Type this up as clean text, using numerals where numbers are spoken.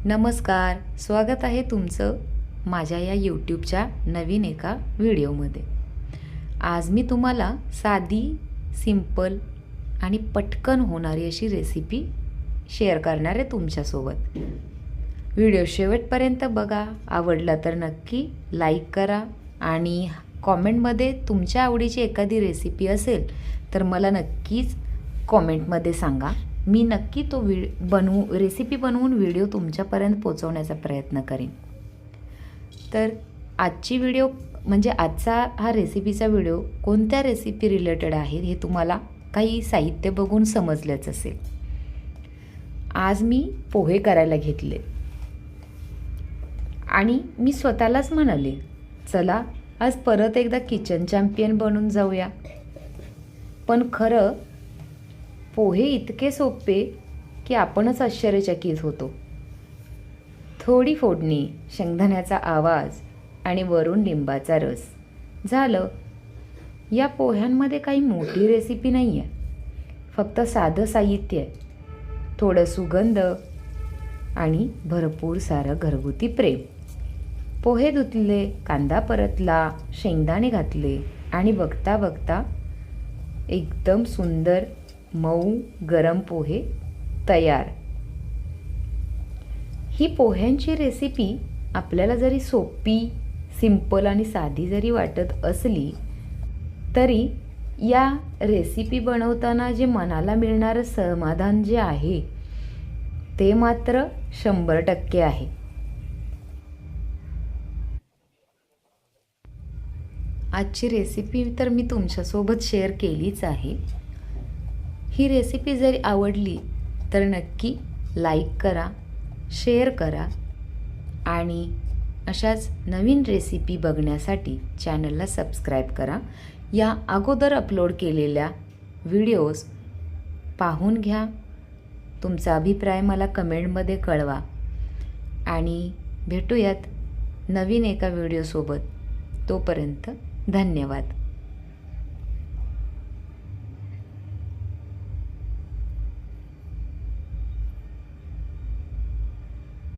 नमस्कार, स्वागत आहे तुमचं माझ्या या यूट्यूबच्या नवीन एका व्हिडिओमध्ये। आज मी तुम्हाला साधी, सिंपल आणि पटकन होणारी अशी रेसिपी शेअर करणार आहे तुमच्यासोबत। व्हिडिओ शेवटपर्यंत बघा, आवडला तर नक्की लाईक करा आणि कॉमेंटमध्ये तुमच्या आवडीची एखादी रेसिपी असेल तर मला नक्कीच कॉमेंटमध्ये सांगा। मी नक्की तो रेसिपी बनवून व्हिडिओ तुमच्यापर्यंत पोहोचवण्याचा प्रयत्न करेन। तर आजची व्हिडिओ म्हणजे आजचा हा रेसिपीचा व्हिडिओ कोणत्या रेसिपी रिलेटेड आहे हे तुम्हाला काही साहित्य बघून समजलेच असेल। आज मी पोहे करायला घेतले आणि मी स्वतःलाच म्हणाले, चला आज परत एकदा किचन चॅम्पियन बनून जाऊया। पण खरं पोहे इतके सोपे की आपणच आश्चर्यचकित होतो। थोडी फोडणी, शेंगदाण्याचा आवाज आणि वरून लिंबाचा रस, झालं। या पोह्यांमध्ये काही मोठी रेसिपी नाही आहे, फक्त साधं साहित्य आहे, थोडं सुगंध आणि भरपूर सारं घरगुती प्रेम। पोहे धुतले, कांदा परतला, शेंगदाणे घातले आणि बघता बघता एकदम सुंदर मऊ गरम पोहे तयार। ही पोह्यांची रेसिपी आपल्याला जरी सोपी, सिंपल आणि साधी जरी वाटत असली तरी या रेसिपी बनवताना जे मनाला मिळणारं समाधान जे आहे ते मात्र 100% आहे। आजची रेसिपी तर मी तुमच्यासोबत शेअर केलीच आहे। ही रेसिपी जरी आवडली तर नक्की लाईक करा, शेअर करा आणि अशाच नवीन रेसिपी बघण्यासाठी चॅनलला सबस्क्राईब करा। या अगोदर अपलोड केलेल्या व्हिडिओज पाहून घ्या, तुमचा अभिप्राय मला कमेंटमध्ये कळवा आणि भेटूयात नवीन एका व्हिडिओसोबत। तोपर्यंत धन्यवाद।